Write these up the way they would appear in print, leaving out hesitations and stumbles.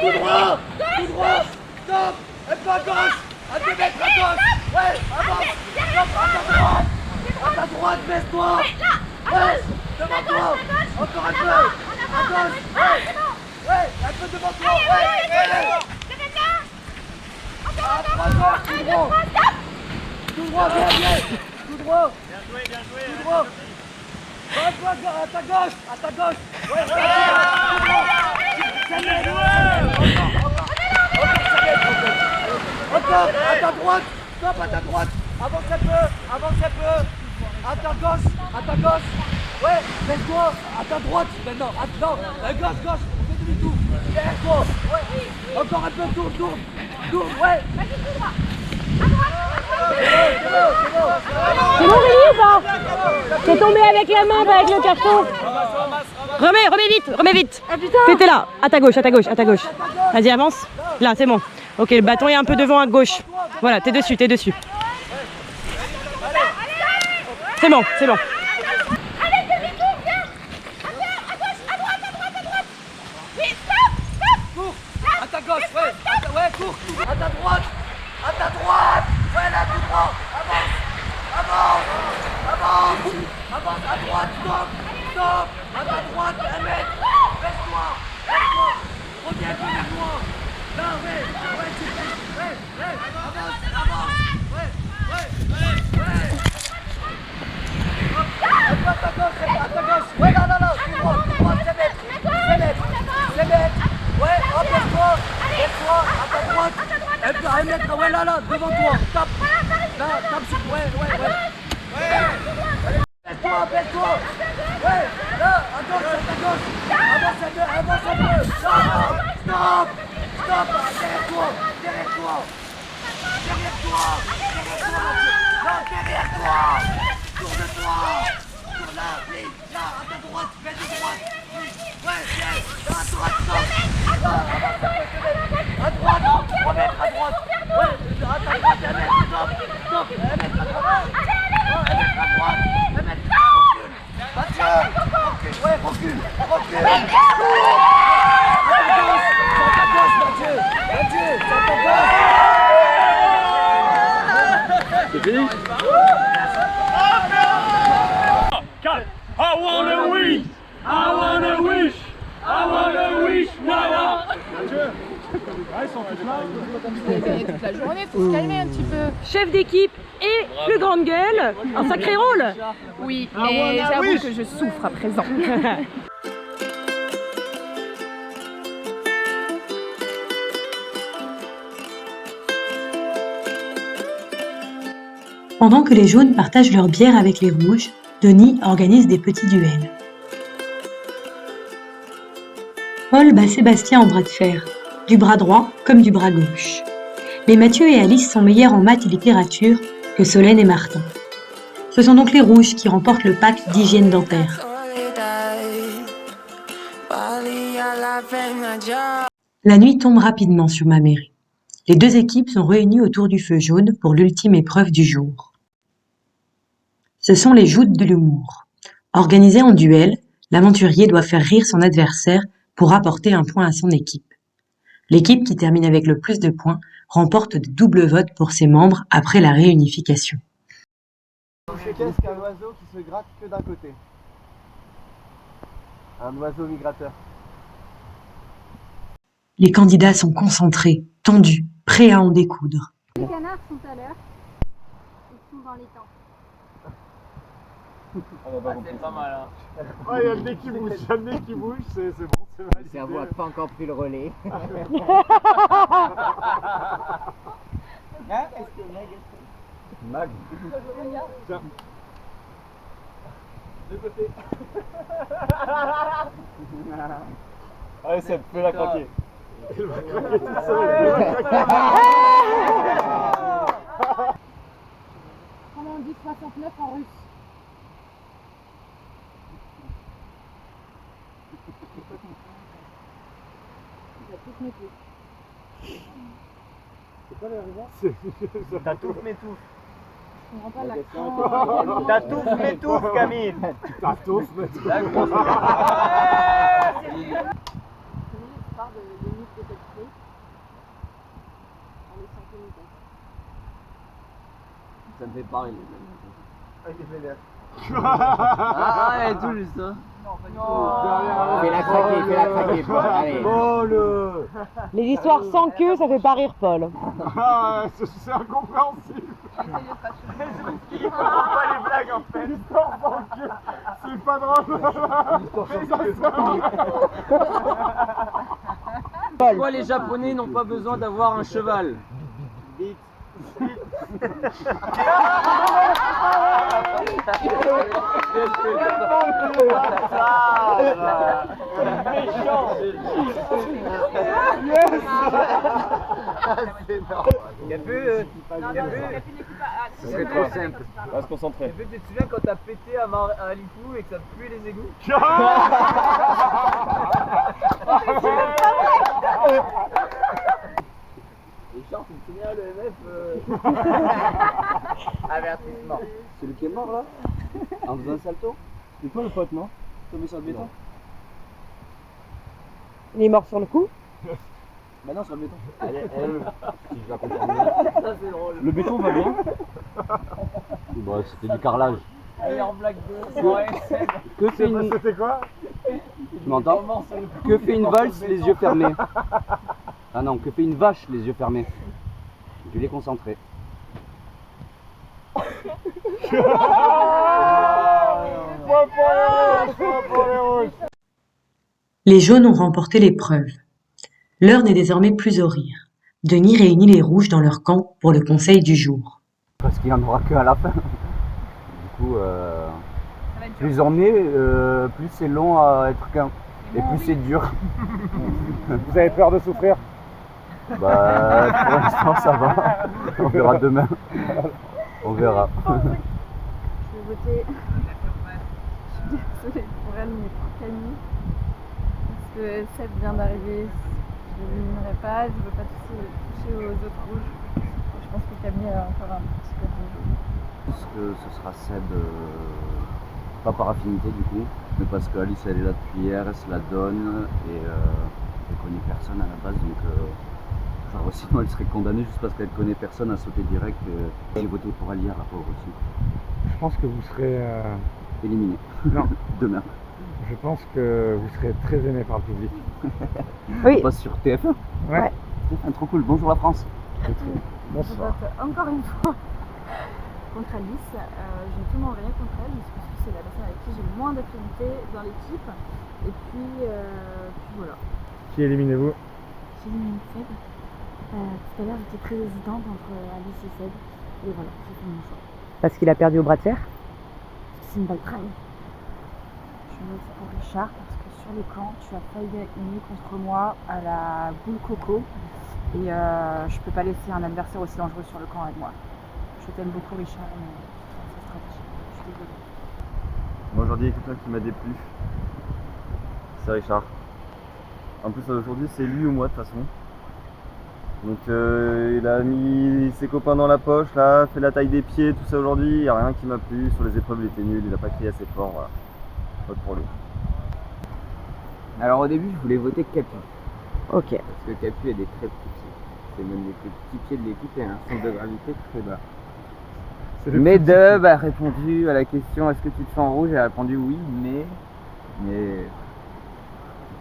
Tout droit. Tout droit. Stop. Un peu à gauche. À 2 mètres à gauche. Ouais, avance. Stop, à ta droite. À ta droite, baisse-toi. Ouais, devant toi. Encore un peu. À gauche. Ouais, un peu devant toi. Ouais. À 3 heures, tout droit. Tout droit, bien. Tout droit. Bien joué. Tout droit. À ta gauche. À ta gauche. Ouais, encore, à ta droite. Stop, à ta droite. Avance un peu. À ta gauche. Ouais, laisse-toi. À ta droite. Maintenant, non, gauche. On fait demi-tour. Derrière toi. Ouais. Encore un peu, tourne, ouais. C'est bon, Rémi ou pas? T'es tombé avec la main, pas avec le carton. Remets vite. Ah putain. T'étais là, à ta gauche. Vas-y, avance. Là, c'est bon. Ok, le bâton est un peu devant à gauche. Voilà, t'es dessus. C'est bon. Allez, demi-tour, viens. À gauche, à droite. Oui, stop. À ta gauche, ouais, cours. À ta droite. Ouais, là, tout droit. Avance, à droite, stop. À ta droite, 1 mètre. Baisse-toi. Reviens un peu vers moi. Là, ouais, avance. Ouais. Un peu à ta gauche. Ouais, là, tout droit, 5 mètres. Ouais, hop, baisse-toi, à ta droite. Un peu, 1 mètre, ouais, là, devant toi. Tape. Là, tape sur, ouais. Baisse-toi. Ouais, là, à gauche. Avance un peu. Stop. Derrière toi. Non, derrière toi. Tourne-toi. Tourne là, oui. Là, à ta droite. Fais de droite. Oui. Ouais, viens. Là, à droite, stop. Là, avance un peu. À droite. 3 mètres à droite. Ouais, à ta droite, 1 mètre. Stop. 1 mètre à droite. 1 mètre à droite. 1 mètre. Recule. C'est fini? I wanna wish, voilà. Ils sont tous là. Toute la journée, faut se calmer un petit peu. Chef d'équipe et plus grande gueule, un sacré rôle. Oui, et j'avoue que je souffre à présent. Pendant que les jaunes partagent leur bière avec les rouges, Denis organise des petits duels. Paul bat Sébastien en bras de fer, du bras droit comme du bras gauche. Mais Mathieu et Alice sont meilleurs en maths et littérature que Solène et Martin. Ce sont donc les rouges qui remportent le pack d'hygiène dentaire. La nuit tombe rapidement sur ma mairie. Les deux équipes sont réunies autour du feu jaune pour l'ultime épreuve du jour. Ce sont les joutes de l'humour. Organisé en duel, l'aventurier doit faire rire son adversaire pour apporter un point à son équipe. L'équipe qui termine avec le plus de points remporte de doubles votes pour ses membres après la réunification. Qu'est-ce qu'un oiseau qui se gratte que d'un côté? Un oiseau migrateur. Les candidats sont concentrés, tendus, prêts à en découdre. Les canards sont à l'heure. Ils sont dans les temps. C'est pas mal, hein. Ouais, il y a le nez qui bouge, c'est bon, c'est Le cerveau n'a pas encore pris le relais. Mag. Tiens. De côté. Allez, Seb, fais-la craquer. Il va craquer tout seul. Comment on dit 69 en russe? C'est pas l'arrivant? T'atouffe, m'étouffe. Je comprends pas l'accent. T'atouffe, m'étouffe, Camille. T'atouffe, m'étouffe. La grosse. C'est l'histoire de mythe calculer. Allez, 5 minutes. Ça me fait pareil. Ah, elle est tout juste ça. Fais-la craquer, Paul. Allez. Les histoires sans queue, ça fait pas rire Paul. Ah, c'est incompréhensible. Il comprend pas les blagues en fait. L'histoire sans queue, c'est pas drôle. Pourquoi les Japonais n'ont pas besoin d'avoir un cheval? Ce serait trop simple. On va se concentrer. Tu te souviens quand t'as pété à Lifou et que ça puait les égouts? Richard, tu te souviens le MF Avertissement. Celui qui est mort là? En faisant un salto? C'est toi le pote, non? Tombé sur le béton? Il est mort sur le coup. Bah non, sur le béton. Si je la comprends bien. Ça c'est drôle. Le béton va bien? Bon, c'était du carrelage. Meilleure blague de Que fait une... C'était quoi? Tu m'entends? Que fait une valse les yeux fermés? Ah non, que fait une vache les yeux fermés? Je l'ai concentré. Les jaunes ont remporté l'épreuve. L'heure n'est désormais plus au rire. Denis réunit les rouges dans leur camp pour le conseil du jour. Parce qu'il n'y en aura que à la fin. Du coup, plus on est, plus c'est long à être qu'un. Et plus c'est dur. Vous avez peur de souffrir? Bah, pour l'instant ça va. On verra demain. On verra. Je vais voter. Je suis désolée pour elle, mais pour Camille. Parce que Seb vient d'arriver. Je ne l'éliminerai pas. Je ne veux pas toucher aux autres rouges. Je pense que Camille a encore un petit peu de rouge. Parce que ce sera Seb, pas par affinité du coup, mais parce qu'Alice elle est là depuis hier, elle se la donne et elle connaît personne à la base, donc genre sinon elle serait condamnée juste parce qu'elle connaît personne à sauter direct. J'ai voté pour Ali, la pauvre aussi. Je pense que vous serez... Éliminé. Non. Demain. Je pense que vous serez très aimé par le public. Oui. On passe sur TF1. Ouais. TF1, trop cool. Bonjour la France. Je Bonsoir. vote encore une fois contre Alice. Je n'ai absolument rien contre elle, parce que c'est la personne avec qui j'ai le moins d'affinité dans l'équipe. Et puis voilà. Qui éliminez-vous? J'élimine Seb. Tout à l'heure, j'étais très hésitante entre Alice et Seb. Et voilà, j'ai fait mon choix. Parce qu'il a perdu au bras de fer. C'est une balle trahi. Je vote pour Richard parce que sur le camp, tu as failli gagner contre moi à la boule coco. Et je peux pas laisser un adversaire aussi dangereux sur le camp avec moi. Je t'aime beaucoup Richard, mais c'est sa stratégie. Je suis désolée. Moi aujourd'hui il y a quelqu'un qui m'a déplu. C'est Richard. En plus aujourd'hui c'est lui ou moi de toute façon. Donc il a mis ses copains dans la poche là, fait la taille des pieds, tout ça aujourd'hui, il n'y a rien qui m'a plu. Sur les épreuves il était nul, il n'a pas crié assez fort, voilà. Vote pour lui. Alors au début je voulais voter Capu. Ok. Parce que Capu est des très petits pieds. C'est même les plus petits pieds de l'équipe et un centre de gravité très bas. Medub a répondu à la question est-ce que tu te sens rouge? Elle a répondu oui, mais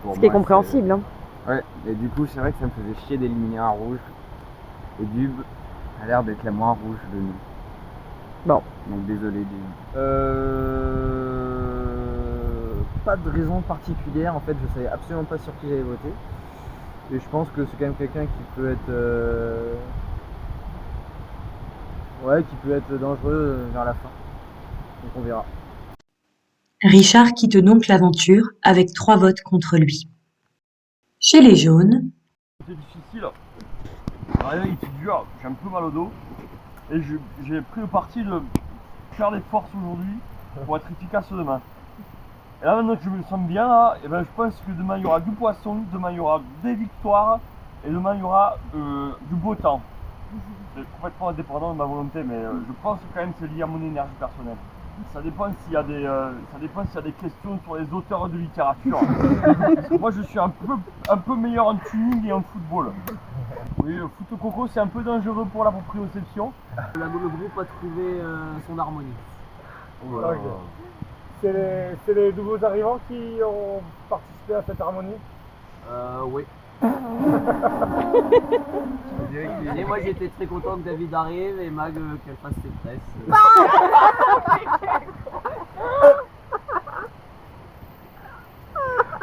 pour Ce qui est moi, compréhensible. Hein. Ouais, et du coup c'est vrai que ça me faisait chier d'éliminer un rouge. Et Dub a l'air d'être la moins rouge de nous. Bon. Donc désolé Dub. Pas de raison particulière, en fait je savais absolument pas sur qui j'allais voter. Et je pense que c'est quand même quelqu'un qui peut être qui peut être dangereux vers la fin. Donc on verra. Richard quitte donc l'aventure avec 3 votes contre lui. Chez les jaunes, C'était difficile. Rien, il était dur, j'ai un peu mal au dos. Et j'ai pris le parti de faire des forces aujourd'hui pour être efficace demain. Et là maintenant que je me sens bien là, et ben je pense que demain il y aura du poisson, demain il y aura des victoires et demain il y aura du beau temps. C'est complètement indépendant de ma volonté, mais je pense quand même que c'est lié à mon énergie personnelle. Ça dépend s'il y a des questions sur les auteurs de littérature. Parce que moi je suis un peu meilleur en tuning et en football. Oui, le foot coco c'est un peu dangereux pour la proprioception. Le groupe a trouvé son harmonie. Ok. C'est les nouveaux arrivants qui ont participé à cette harmonie? Oui. Et moi j'étais très content que David arrive et Mag qu'elle fasse ses tresses.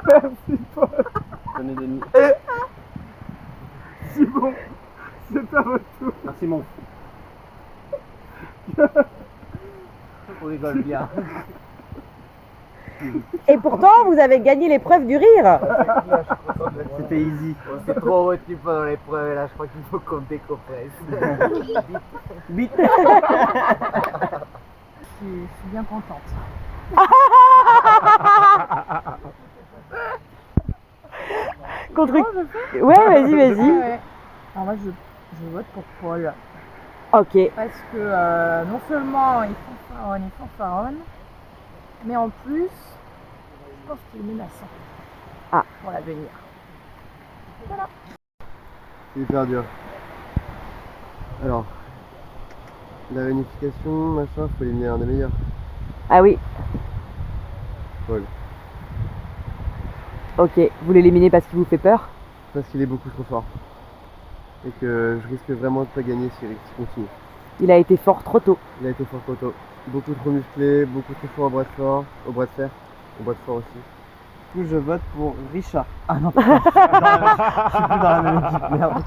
Merci Paul. Donnez des nuits. Simon, c'est à votre tour. Merci mon. On rigole bien. Et pourtant, vous avez gagné l'épreuve du rire. C'était easy. On s'est trop retenu pendant l'épreuve et là je crois qu'il faut qu'on décompresse. Vite. Je suis bien contente. Contre... Ouais, vas-y, vas-y. Ouais. Alors moi je vote pour Paul. Ok. Parce que non seulement il fanfaronne, mais en plus, je pense qu'il est menaçant. Ah. Pour l'avenir. C'est hyper dur. Alors, la réunification, machin, faut éliminer un des meilleurs. Ah oui. Paul. Ok. Vous l'éliminez parce qu'il vous fait peur? Parce qu'il est beaucoup trop fort. Et que je risque vraiment de pas gagner s'il continue. Il a été fort trop tôt. Il a été fort trop tôt. Beaucoup trop musclé, beaucoup trop fort au bras de fer, au bras de fort aussi. Du coup je vote pour Richard. Ah non, je suis plus dans la même équipe, merde.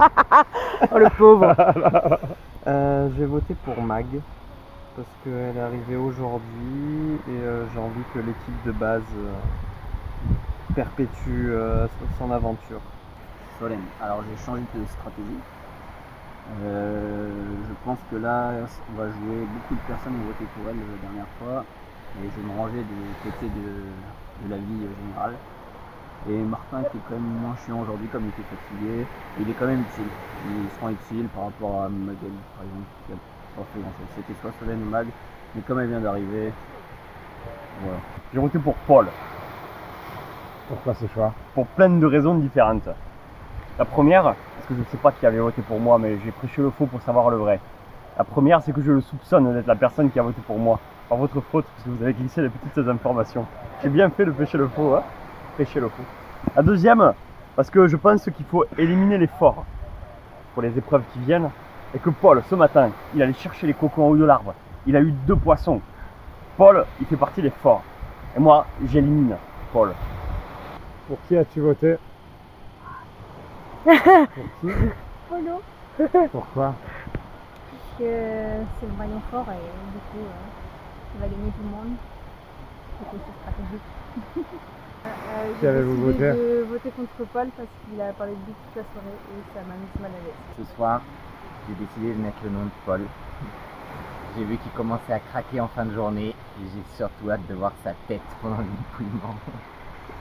Oh le pauvre. Je vais voter pour Mag parce qu'elle est arrivée aujourd'hui et j'ai envie que l'équipe de base perpétue son aventure. Solène, alors j'ai changé de stratégie. Je pense que là on va jouer, beaucoup de personnes ont voté pour elle la dernière fois et je vais me ranger du côté de la vie générale. Et Martin qui est quand même moins chiant aujourd'hui comme il était fatigué, il est quand même utile. Il sera utile par rapport à Magali par exemple qui a pas fait grand chose. C'était soit Solène ou Mag, mais comme elle vient d'arriver, voilà. J'ai voté pour Paul. Pourquoi ce choix? Pour plein de raisons différentes. La première, parce que je ne sais pas qui avait voté pour moi, mais j'ai prêché le faux pour savoir le vrai. La première, c'est que je le soupçonne d'être la personne qui a voté pour moi. Par votre faute, parce que vous avez glissé les petites informations. J'ai bien fait de prêcher le faux, hein. Prêcher le faux. La deuxième, parce que je pense qu'il faut éliminer les forts pour les épreuves qui viennent. Et que Paul, ce matin, il allait chercher les cocons en haut de l'arbre. Il a eu 2 poissons. Paul, il fait partie des forts. Et moi, j'élimine Paul. Pour qui as-tu voté? Polo, Pourquoi? parce que c'est le maillon fort et du coup, il va gagner tout le monde. C'était stratégique. Qui avez-vous voté? J'ai décidé de voter contre Paul parce qu'il a parlé de lui toute la soirée et ça m'a mis mal à l'aise. Ce soir, j'ai décidé de mettre le nom de Paul. J'ai vu qu'il commençait à craquer en fin de journée et j'ai surtout hâte de voir sa tête pendant l'épouillement.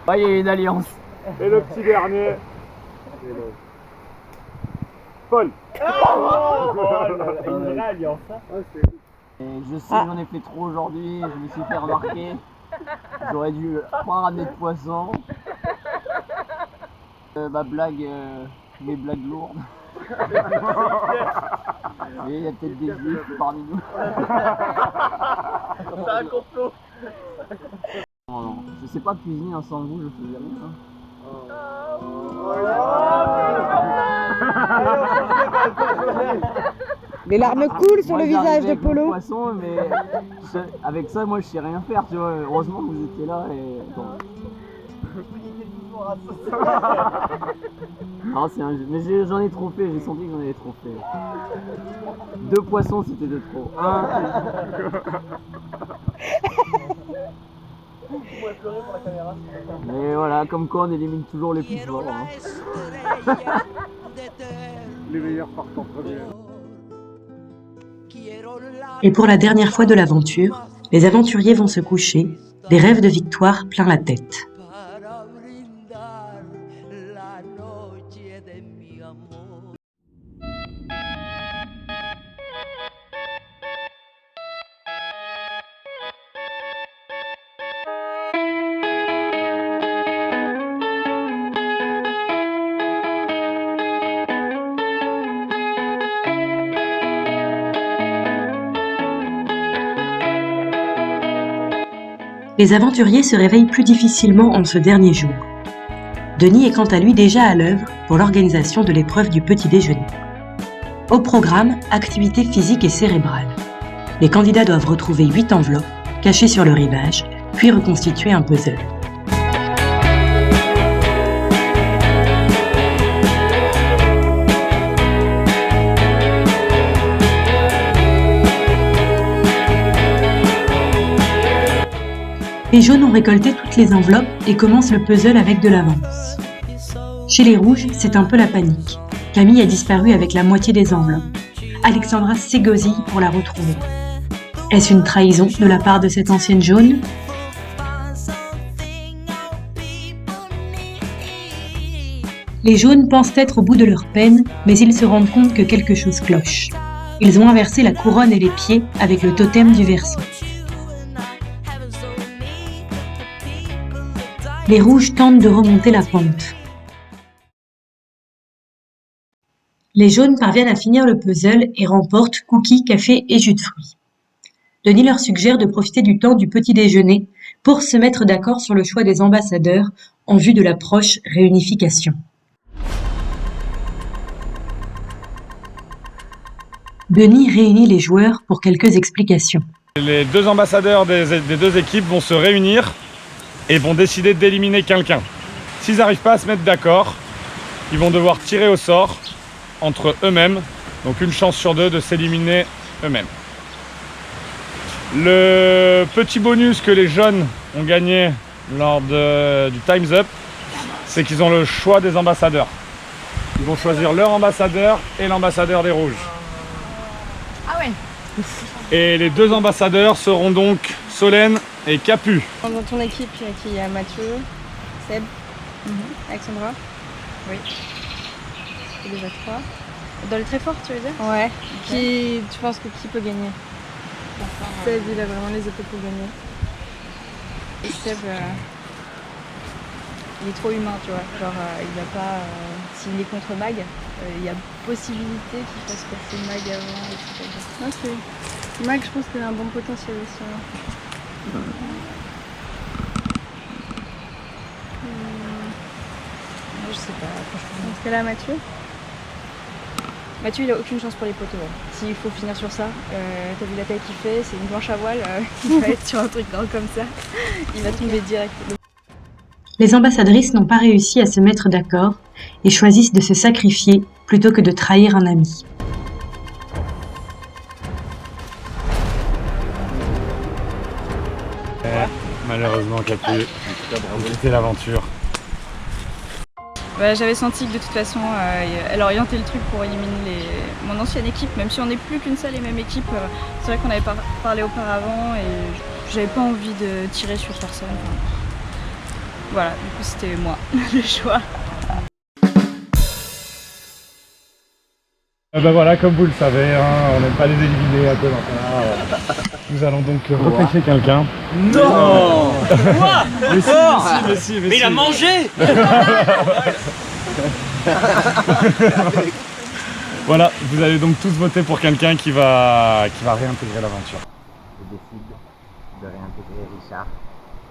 Ouais, il y a une alliance. Et le petit dernier? Paul. Une vraie alliance. Et je sais que j'en ai fait trop aujourd'hui, je me suis fait remarquer. J'aurais dû pas ramener de poisson. Ma blague, mes blagues lourdes. Et il y a peut-être des juifs parmi nous. C'est un complot. Non, je sais pas cuisiner sans vous, je faisais rien. Les larmes coulent sur le visage de Polo. Poisson, mais avec ça, moi je sais rien faire, tu vois. Heureusement que vous étiez là et bon. Non, c'est un jeu. Mais j'en ai trop fait, j'ai senti que j'en avais trop fait. 2 poissons, c'était de trop. Mais voilà, comme quoi on élimine toujours les plus forts. Hein. Les meilleurs partent en premier. Et pour la dernière fois de l'aventure, les aventuriers vont se coucher, des rêves de victoire plein la tête. Les aventuriers se réveillent plus difficilement en ce dernier jour. Denis est quant à lui déjà à l'œuvre pour l'organisation de l'épreuve du petit déjeuner. Au programme, activité physique et cérébrale. Les candidats doivent retrouver 8 enveloppes cachées sur le rivage, puis reconstituer un puzzle. Les jaunes ont récolté toutes les enveloppes et commencent le puzzle avec de l'avance. Chez les rouges, c'est un peu la panique. Camille a disparu avec la moitié des enveloppes. Alexandra s'égosille pour la retrouver. Est-ce une trahison de la part de cette ancienne jaune ? Les jaunes pensent être au bout de leur peine, mais ils se rendent compte que quelque chose cloche. Ils ont inversé la couronne et les pieds avec le totem du Verseau. Les rouges tentent de remonter la pente. Les jaunes parviennent à finir le puzzle et remportent cookies, café et jus de fruits. Denis leur suggère de profiter du temps du petit déjeuner pour se mettre d'accord sur le choix des ambassadeurs en vue de la proche réunification. Denis réunit les joueurs pour quelques explications. Les 2 ambassadeurs des 2 équipes vont se réunir et vont décider d'éliminer quelqu'un. S'ils n'arrivent pas à se mettre d'accord, ils vont devoir tirer au sort entre eux-mêmes, donc une chance sur 2 de s'éliminer eux-mêmes. Le petit bonus que les jaunes ont gagné lors du Time's Up, c'est qu'ils ont le choix des ambassadeurs. Ils vont choisir leur ambassadeur et l'ambassadeur des rouges. Ah ouais. Et les 2 ambassadeurs seront donc Solène et Capu. Dans ton équipe, il y a Mathieu, Seb, Alexandra. Oui. C'est déjà 3. Dans le très fort, tu veux dire? Ouais. Qui, tu penses que qui peut gagner? Seb, il a vraiment les épaules pour gagner. Et Seb, il est trop humain, tu vois. Genre, il va pas. S'il est contre Mag, il y a possibilité qu'il fasse passer Mag avant, etc. Ok. Mag, je pense qu'il a un bon potentiel aussi. Je sais pas, franchement. Dans ce cas-là, Mathieu, il a aucune chance pour les poteaux. Ouais. S'il faut finir sur ça, t'as vu la taille qu'il fait, c'est une blanche à voile, il va être sur un truc grand comme ça, il va tomber direct. Les ambassadrices n'ont pas réussi à se mettre d'accord et choisissent de se sacrifier plutôt que de trahir un ami. Malheureusement, Capu, c'était l'aventure. Ouais, j'avais senti que de toute façon, elle orientait le truc pour éliminer mon ancienne équipe, même si on n'est plus qu'une seule et même équipe. C'est vrai qu'on avait parlé auparavant et j'avais pas envie de tirer sur personne. Voilà, du coup c'était moi le choix. Ben voilà, comme vous le savez, on n'aime pas les éliminer à cause d'un. Nous allons donc repêcher quelqu'un. Non. Quoi? Mais si. Mais il a mangé. Voilà, vous allez donc tous voter pour quelqu'un qui va réintégrer l'aventure. Je décide de réintégrer Richard,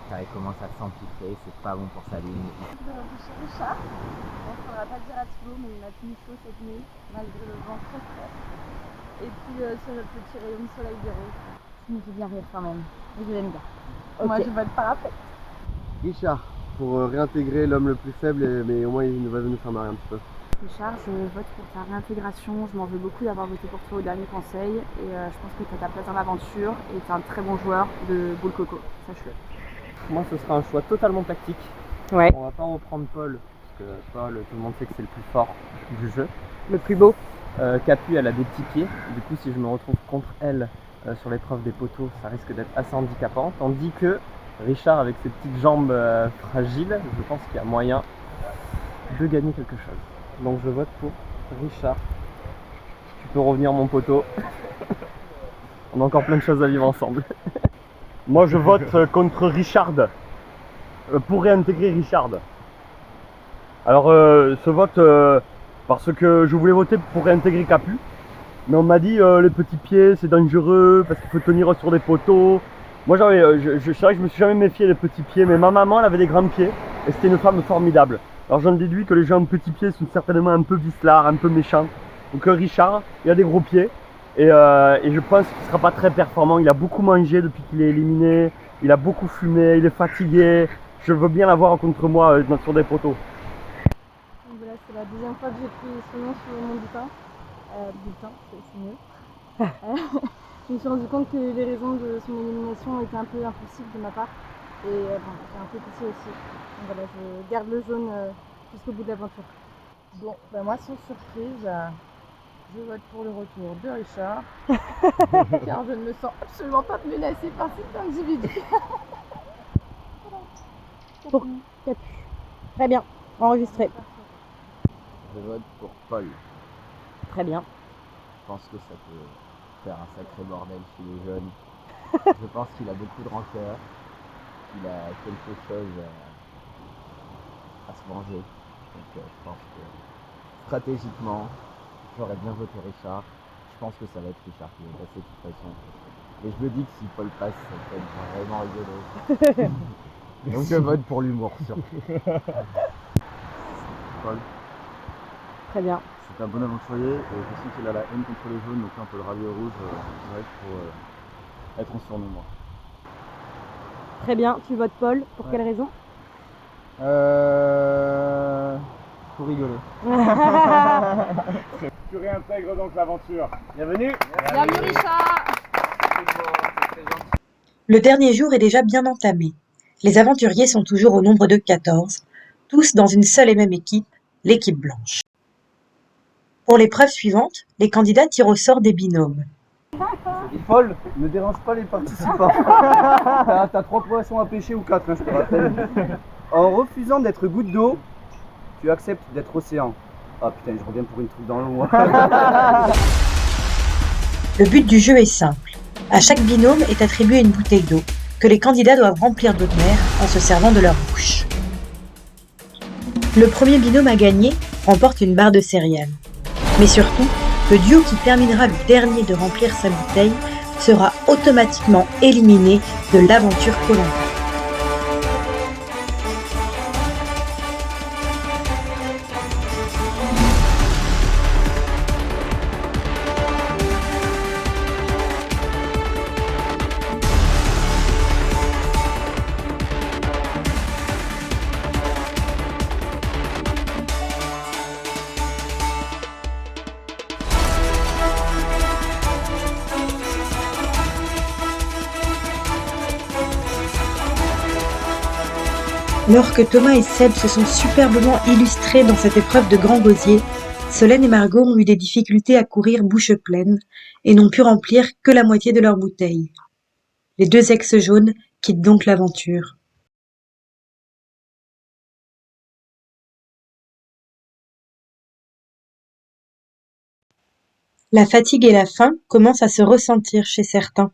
car il commence à s'empiffrer, c'est pas bon pour sa ligne. Richard, on ne faudra pas dire à Thibaut, mais il m'a tenu chaud cette nuit, malgré le vent très fort. Et puis sur le petit rayon de soleil des roses. Il me fait bien rire quand même, et je l'aime bien. Okay. Moi je vote parapet. Richard, pour réintégrer l'homme le plus faible, mais au moins il va nous faire marrer un petit peu. Richard, je vote pour ta réintégration. Je m'en veux beaucoup d'avoir voté pour toi au dernier conseil. Et je pense que tu as ta place dans l'aventure et tu es un très bon joueur de boule coco, sache-le. Moi ce sera un choix totalement tactique. Ouais. On va pas reprendre Paul, parce que Paul, tout le monde sait que c'est le plus fort du jeu. Le plus beau. Capu, elle a des petits pieds. Du coup, si je me retrouve contre elle sur l'épreuve des poteaux, ça risque d'être assez handicapant. Tandis que Richard, avec ses petites jambes fragiles, je pense qu'il y a moyen de gagner quelque chose. Donc je vote pour Richard. Tu peux revenir mon poteau. On a encore plein de choses à vivre ensemble. Moi je vote contre Richard. Pour réintégrer Richard. Alors ce vote, parce que je voulais voter pour réintégrer Capu. Mais on m'a dit les petits pieds c'est dangereux parce qu'il faut tenir sur des poteaux. Moi, c'est vrai que je me suis jamais méfié des petits pieds, mais ma maman, elle avait des grands pieds et c'était une femme formidable. Alors j'en déduis que les gens petits pieds sont certainement un peu vicelards, un peu méchants. Donc Richard, il a des gros pieds et je pense qu'il ne sera pas très performant. Il a beaucoup mangé depuis qu'il est éliminé, il a beaucoup fumé, il est fatigué. Je veux bien l'avoir contre moi sur des poteaux. Donc voilà, c'est la deuxième fois que j'ai pris son nom sur mon bulletin. C'est mieux. Je me suis rendu compte que les raisons de son élimination étaient un peu impulsives de ma part. Et bon, j'ai un peu pitié aussi. Donc voilà, je garde le jaune jusqu'au bout de l'aventure. Bon, ben moi, sans surprise, je vote pour le retour de Richard. Car je ne me sens absolument pas menacée par cet individu. Pour Capu. Très bien, enregistré. Je vote pour Paul. Très bien. Je pense que ça peut faire un sacré bordel chez les jeunes. Je pense qu'il a beaucoup de rancœur, qu'il a quelque chose à se venger. Donc je pense que stratégiquement, j'aurais bien voté Richard. Je pense que ça va être Richard qui va passer de toute façon. Et je me dis que si Paul passe, ça peut être vraiment rigolo. Donc je vote pour l'humour surtout. Paul. Très bien. C'est un bon aventurier et je sais qu'il a la haine contre les jaunes, donc là on peut le rallier au rouge direct pour être en surnom moi. Très bien, tu votes Paul. Pour quelle raison? Pour rigoler. Tu réintègres donc l'aventure. Bienvenue. Bienvenue Richard. Le dernier jour est déjà bien entamé. Les aventuriers sont toujours au nombre de 14, tous dans une seule et même équipe, l'équipe blanche. Pour l'épreuve suivante, les candidats tirent au sort des binômes. Paul, ne dérange pas les participants. T'as 3 poissons à pêcher ou 4, hein, je te rappelle. En refusant d'être goutte d'eau, tu acceptes d'être océan. Ah putain, je reviens pour une troupe dans l'eau. Le but du jeu est simple. À chaque binôme est attribuée une bouteille d'eau que les candidats doivent remplir d'eau de mer en se servant de leur bouche. Le premier binôme à gagner remporte une barre de céréales. Mais surtout, le duo qui terminera le dernier de remplir sa bouteille sera automatiquement éliminé de l'aventure Koh-Lanta. Alors que Thomas et Seb se sont superbement illustrés dans cette épreuve de grand gosier, Solène et Margot ont eu des difficultés à courir bouche pleine et n'ont pu remplir que la moitié de leur bouteille. Les deux ex jaunes quittent donc l'aventure. La fatigue et la faim commencent à se ressentir chez certains.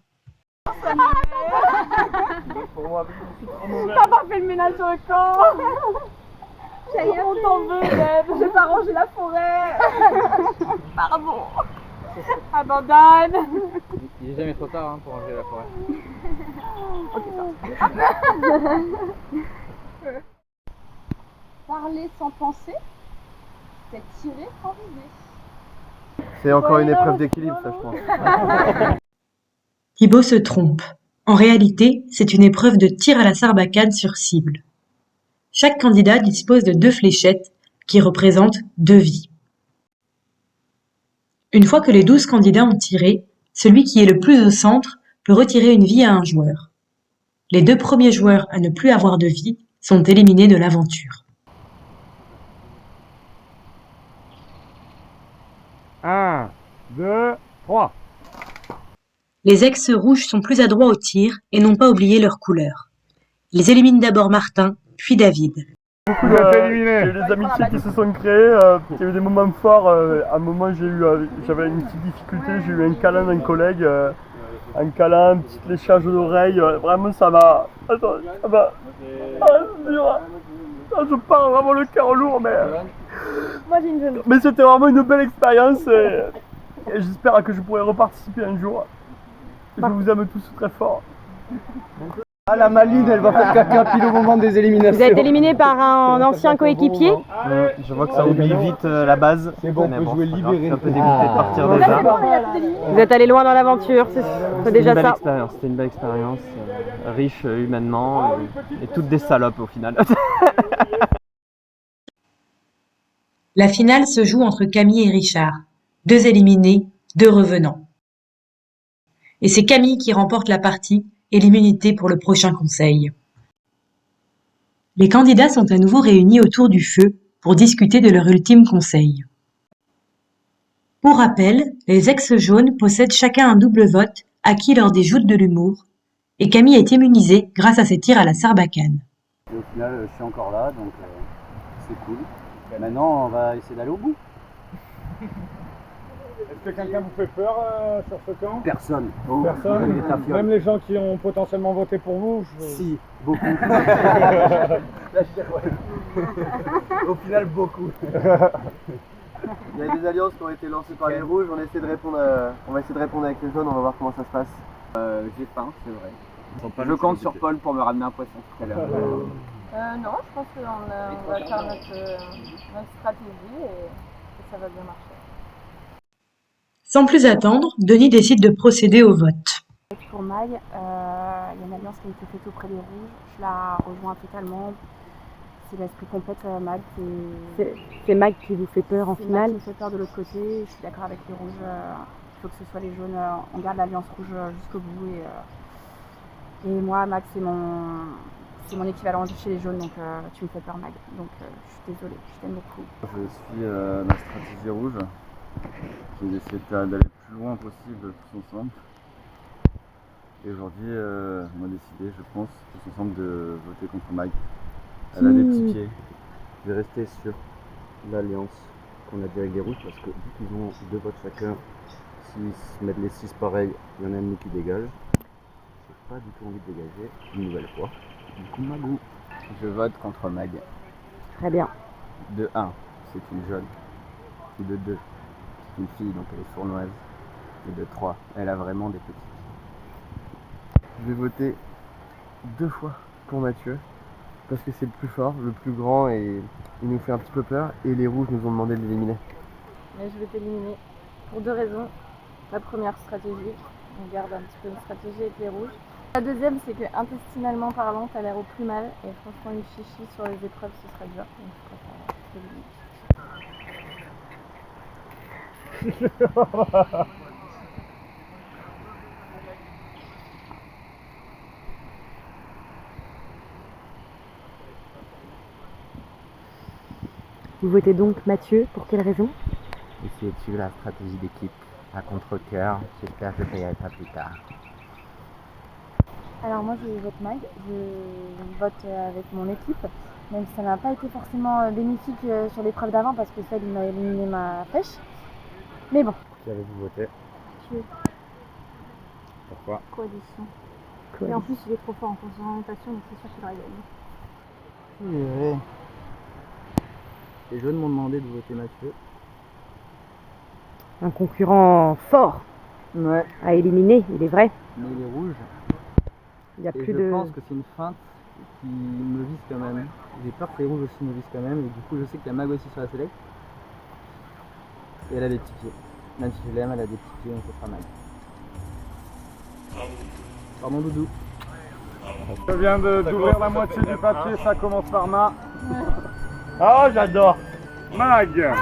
T'as pas fait le ménage sur le camp. On t'en veut, Deb. J'ai pas rangé la forêt. Pardon. Abandonne. Il est jamais trop tard pour ranger la forêt. Parler sans penser, c'est tirer sans viser. C'est encore une épreuve d'équilibre, ça je pense. Thibaut se trompe. En réalité, c'est une épreuve de tir à la sarbacane sur cible. Chaque candidat dispose de 2 fléchettes qui représentent 2 vies. Une fois que les 12 candidats ont tiré, celui qui est le plus au centre peut retirer une vie à un joueur. Les 2 premiers joueurs à ne plus avoir de vie sont éliminés de l'aventure. 1, 2, 3. Les ex-rouges sont plus adroits au tir et n'ont pas oublié leur couleur. Ils éliminent d'abord Martin, puis David. Beaucoup j'ai eu des amitiés qui se sont créées, il y a eu des moments forts. À un moment j'avais une petite difficulté, j'ai eu un câlin d'un collègue, un câlin, un petit léchage d'oreille, vraiment ça m'a... je pars vraiment le cœur lourd, mais... Moi j'ai une jeune. Mais c'était vraiment une belle expérience et j'espère que je pourrai reparticiper un jour. Je vous aime tous très fort. Ah, la maline, elle va faire caca pile au moment des éliminations. Vous êtes éliminé par un ancien coéquipier. Je vois que ça oublie vite la base. C'est bon, on peut jouer libéré. Je suis un peu dégoûté de partir déjà. Vous êtes allé loin dans l'aventure, c'est déjà ça. C'était une belle expérience, riche humainement et toutes des salopes au final. La finale se joue entre Camille et Richard, 2 éliminés, 2 revenants. Et c'est Camille qui remporte la partie et l'immunité pour le prochain conseil. Les candidats sont à nouveau réunis autour du feu pour discuter de leur ultime conseil. Pour rappel, les ex-jaunes possèdent chacun un double vote acquis lors des joutes de l'humour, et Camille est immunisée grâce à ses tirs à la sarbacane. Et au final, je suis encore là, donc c'est cool. Et maintenant, on va essayer d'aller au bout. Est-ce que quelqu'un vous fait peur sur ce camp? Personne. Personne. Même les gens qui ont potentiellement voté pour vous? Si, beaucoup. Au final, beaucoup. Il y a des alliances qui ont été lancées par les rouges, on va essayer de répondre avec les jaunes, on va voir comment ça se passe. J'ai faim, c'est vrai. Je compte sur Paul pour me ramener un poisson tout à l'heure. Non, je pense qu'on va faire notre stratégie et ça va bien marcher. Sans plus attendre, Denis décide de procéder au vote. Pour Mag, il y a une alliance qui a été faite auprès des rouges. Je la rejoins totalement. C'est l'esprit complète, Mag. C'est Mag qui vous fait peur en C'est finale. Mag qui me fait peur de l'autre côté. Je suis d'accord avec les rouges. Il faut que ce soit les jaunes. On garde l'alliance rouge jusqu'au bout. Et moi, Mag, c'est mon équivalent chez les jaunes. Donc tu me fais peur, Mag. Donc je suis désolée. Je t'aime beaucoup. Je suis la stratégie rouge. J'ai essayé d'aller le plus loin possible tous ensemble. Et aujourd'hui, on a décidé, je pense, tous ensemble de voter contre Mag. Elle a des petits pieds. Je vais rester sur l'alliance qu'on a dit avec les rouges parce que vu qu'ils ont 2 votes chacun, s'ils se mettent les 6 pareils, il y en a un qui dégage. J'ai pas du tout envie de dégager une nouvelle fois. Du coup, Magou. Je vote contre Mag. Très bien. De 1, c'est une jeune. Et de 2, c'est une fille, donc elle est sournoise. Et de 3, elle a vraiment des petits pieds. Je vais voter 2 fois pour Mathieu. Parce que c'est le plus fort, le plus grand et il nous fait un petit peu peur. Et les rouges nous ont demandé de l'éliminer. Mais je vais t'éliminer pour 2 raisons. La première, stratégique. On garde un petit peu une stratégie avec les rouges. La deuxième, c'est que intestinalement parlant, t'as l'air au plus mal. Et franchement, une chichi sur les épreuves, ce serait dur. Donc je préfère t'éliminer. Vous votez donc Mathieu, pour quelle raison? Essayer de suivre la stratégie d'équipe à contre-cœur. J'espère que je payerai pas plus tard. Alors moi je vote Mag, je vote avec mon équipe, même si ça n'a pas été forcément bénéfique sur l'épreuve d'avant parce que celle il m'a éliminé ma pêche. Mais bon. Qui avez-vous voté? Tu es Pourquoi? coalition. Et en plus il est trop fort en concentration donc c'est sûr qu'il aurait gagné. Oui. Les jaunes m'ont demandé de voter Mathieu. Un concurrent fort Ouais. à éliminer, il est vrai. Mais les rouges. Il y a Et plus je de... pense que c'est une feinte qui me vise quand même. J'ai peur que les rouges aussi me visent quand même. Et du coup, je sais qu'il y a Mag aussi sur la select. Et elle a des petits pieds. Même si je l'aime, elle a des petits pieds, donc ça sera Mag. Pardon, doudou. Je viens d'ouvrir la moitié du papier, ça commence par Ma. Ah, j'adore. Mag.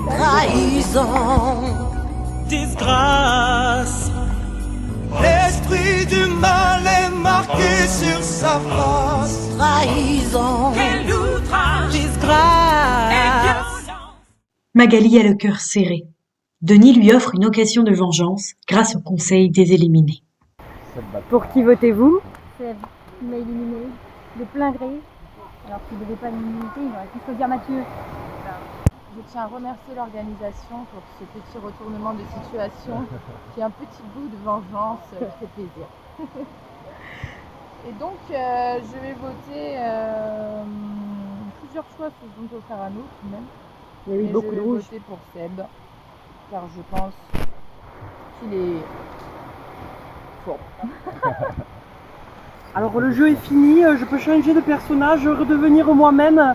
Trahison, disgrâce. L'esprit du mal est marqué sur sa face. Trahison, disgrâce. Magali a le cœur serré. Denis lui offre une occasion de vengeance grâce au conseil des éliminés. Pour qui votez-vous? Seb, il m'a éliminé de plein gré, alors qu'il ne devait pas l'immunité, il aurait pu choisir Mathieu. Je tiens à remercier l'organisation pour ce petit retournement de situation qui a un petit goût de vengeance qui fait plaisir. Et donc je vais voter plusieurs choix sur Gonzo Sarano tout de même. Il y a eu Mais beaucoup je de vais rouge. voter pour Seb, car je pense qu'il est fort. Alors le jeu est fini, je peux changer de personnage, redevenir moi-même.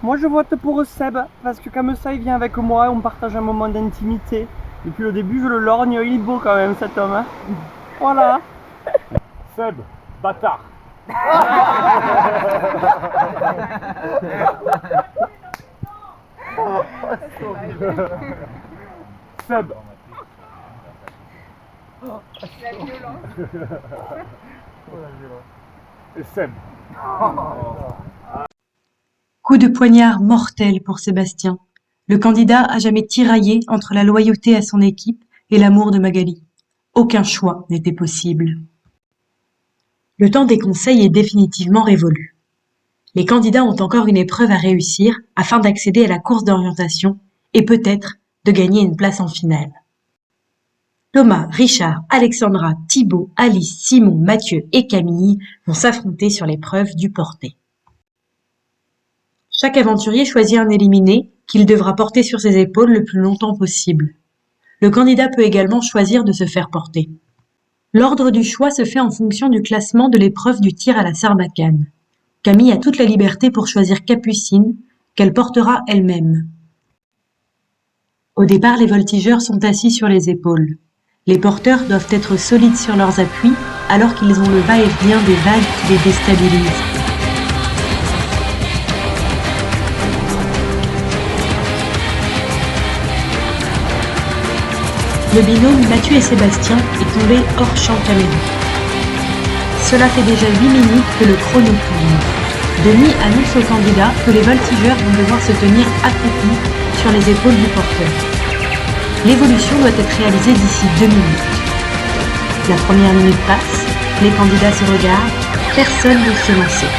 Moi je vote pour Seb, parce que comme ça il vient avec moi et on partage un moment d'intimité. Depuis le début je le lorgne, il est beau quand même cet homme. Hein. Voilà. Seb, bâtard. Seb. Et Seb. Coup de poignard mortel pour Sébastien. Le candidat a jamais tiraillé entre la loyauté à son équipe et l'amour de Magali. Aucun choix n'était possible. Le temps des conseils est définitivement révolu. Les candidats ont encore une épreuve à réussir afin d'accéder à la course d'orientation et peut-être de gagner une place en finale. Thomas, Richard, Alexandra, Thibaut, Alice, Simon, Mathieu et Camille vont s'affronter sur l'épreuve du porté. Chaque aventurier choisit un éliminé qu'il devra porter sur ses épaules le plus longtemps possible. Le candidat peut également choisir de se faire porter. L'ordre du choix se fait en fonction du classement de l'épreuve du tir à la sarbacane. Camille a toute la liberté pour choisir Capucine, qu'elle portera elle-même. Au départ, les voltigeurs sont assis sur les épaules. Les porteurs doivent être solides sur leurs appuis alors qu'ils ont le va-et-vient des vagues qui les déstabilisent. Le binôme Mathieu et Sébastien est tombé hors champ caméra. Cela fait déjà 8 minutes que le chrono tourne. Denis annonce aux candidats que les voltigeurs vont devoir se tenir accroupis sur les épaules du porteur. L'évolution doit être réalisée d'ici 2 minutes. La première minute passe, les candidats se regardent, personne ne se lancer.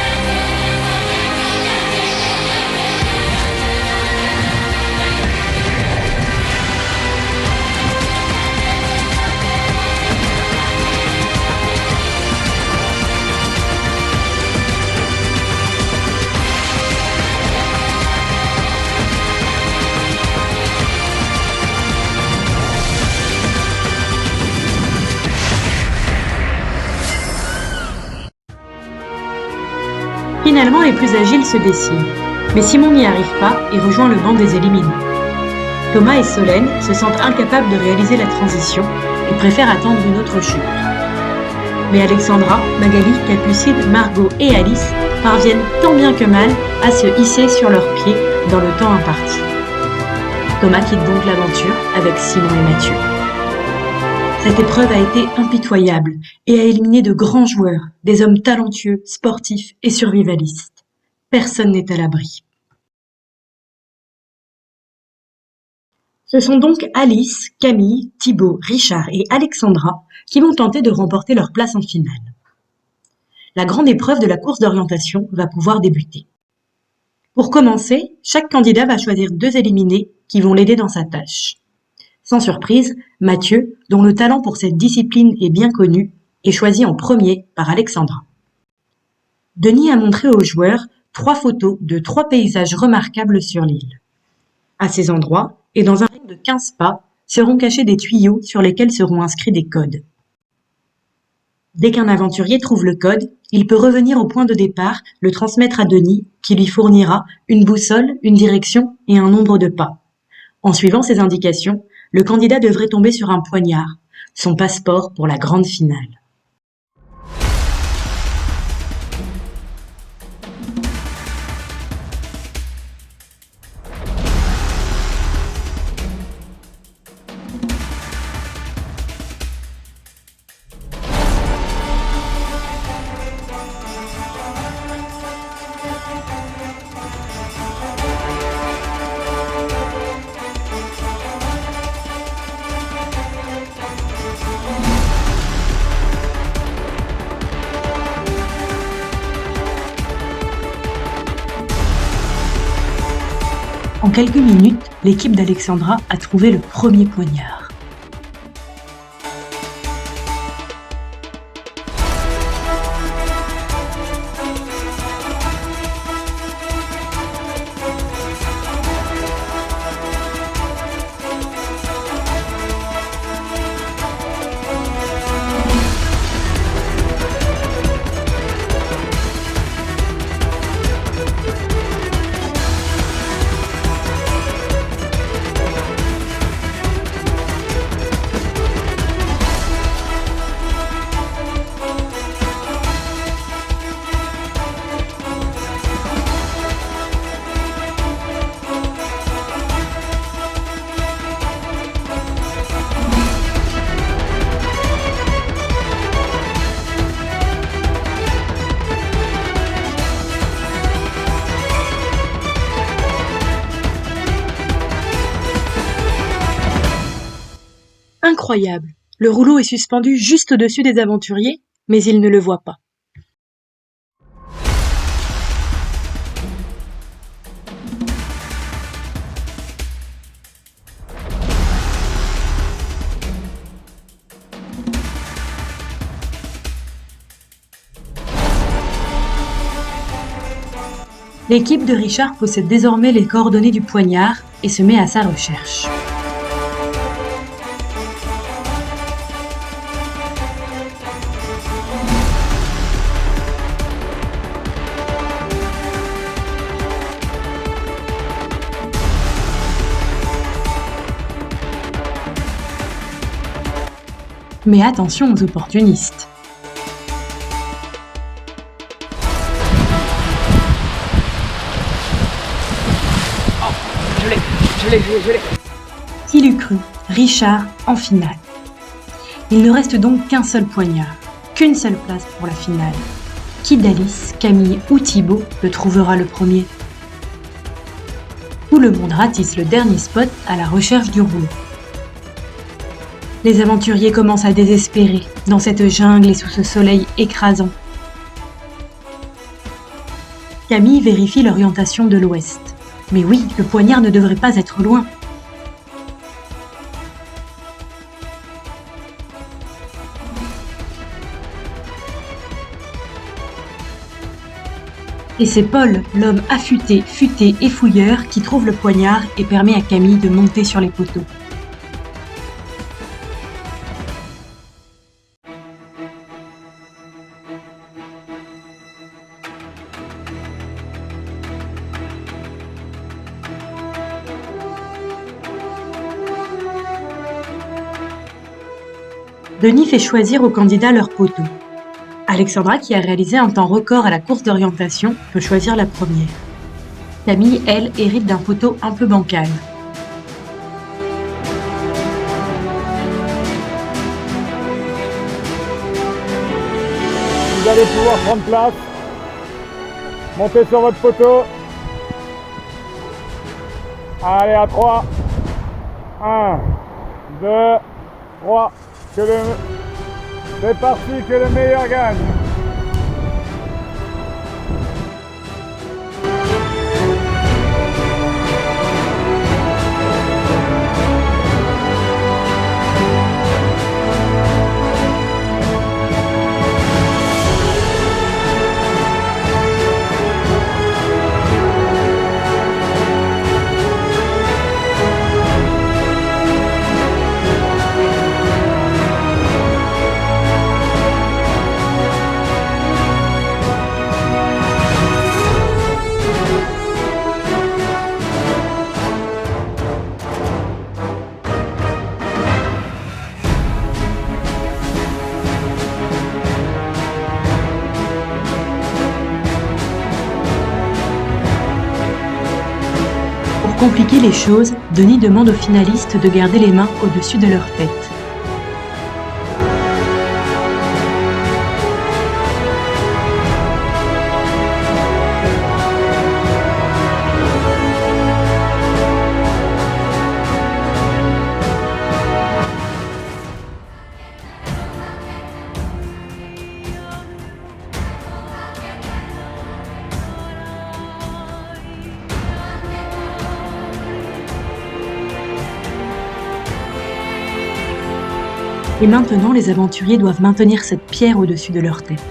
Finalement, les plus agiles se décident. Mais Simon n'y arrive pas et rejoint le banc des éliminés. Thomas et Solène se sentent incapables de réaliser la transition et préfèrent attendre une autre chute. Mais Alexandra, Magali, Capucine, Margot et Alice parviennent tant bien que mal à se hisser sur leurs pieds dans le temps imparti. Thomas quitte donc l'aventure avec Simon et Mathieu. Cette épreuve a été impitoyable et a éliminé de grands joueurs, des hommes talentueux, sportifs et survivalistes. Personne n'est à l'abri. Ce sont donc Alice, Camille, Thibaut, Richard et Alexandra qui vont tenter de remporter leur place en finale. La grande épreuve de la course d'orientation va pouvoir débuter. Pour commencer, chaque candidat va choisir 2 éliminés qui vont l'aider dans sa tâche. Sans surprise, Mathieu, dont le talent pour cette discipline est bien connu, est choisi en premier par Alexandra. Denis a montré aux joueurs 3 photos de 3 paysages remarquables sur l'île. À ces endroits, et dans un rayon de 15 pas, seront cachés des tuyaux sur lesquels seront inscrits des codes. Dès qu'un aventurier trouve le code, il peut revenir au point de départ, le transmettre à Denis, qui lui fournira une boussole, une direction et un nombre de pas. En suivant ces indications, le candidat devrait tomber sur un poignard, son passeport pour la grande finale. En quelques minutes, l'équipe d'Alexandra a trouvé le premier poignard. incroyable. Le rouleau est suspendu juste au-dessus des aventuriers, mais ils ne le voient pas. L'équipe de Richard possède désormais les coordonnées du poignard et se met à sa recherche. Mais attention aux opportunistes. Je l'ai. Qui l'eût cru, Richard en finale. Il ne reste donc qu'un seul poignard, qu'une seule place pour la finale. Qui d'Alice, Camille ou Thibaut le trouvera le premier? Tout le monde ratisse le dernier spot à la recherche du rouleau. Les aventuriers commencent à désespérer dans cette jungle et sous ce soleil écrasant. Camille vérifie l'orientation de l'ouest. Mais oui, le poignard ne devrait pas être loin. Et c'est Paul, l'homme affûté, futé et fouilleur, qui trouve le poignard et permet à Camille de monter sur les poteaux. Denis fait choisir aux candidats leur poteau. Alexandra, qui a réalisé un temps record à la course d'orientation, peut choisir la première. Camille, elle, hérite d'un poteau un peu bancal. Vous allez pouvoir prendre place. Montez sur votre poteau. Allez, à 3. 1, 2, 3. C'est parti, que le meilleur gagne. Pour compliquer les choses, Denis demande aux finalistes de garder les mains au-dessus de leur tête. Et maintenant, les aventuriers doivent maintenir cette pierre au-dessus de leur tête.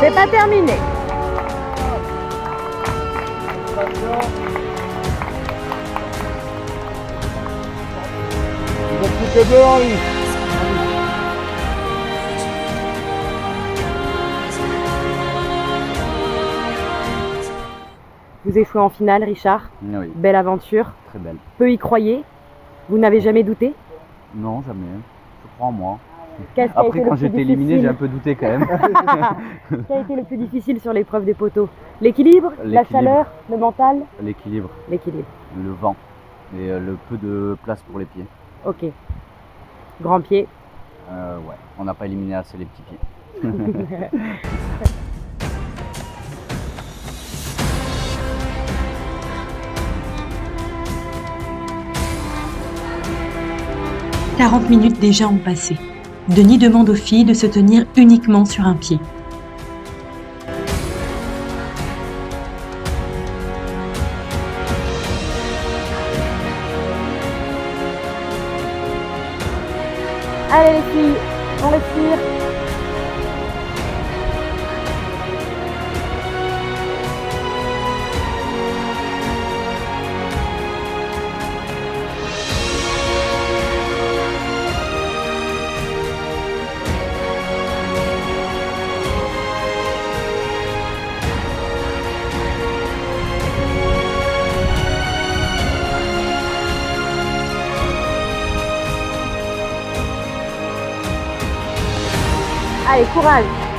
C'est pas terminé. Vous êtes plus que 2 en ligne. Vous échouez en finale, Richard. Oui. Belle aventure. Très belle. Peu y croyez. Vous n'avez jamais douté? Non, jamais. Je crois en moi. Qu'est-ce qui a Après, été quand le plus j'étais éliminé, difficile j'ai un peu douté quand même. Qu'est-ce qui a été le plus difficile sur l'épreuve des poteaux? L'équilibre, la chaleur, le mental? L'équilibre, L'équilibre. le vent et le peu de place pour les pieds. Ok. Grand pied. Ouais, on n'a pas éliminé assez les petits pieds. 40 minutes déjà ont passé. Denis demande aux filles de se tenir uniquement sur un pied. Allez les filles, on respire. Allez, courage.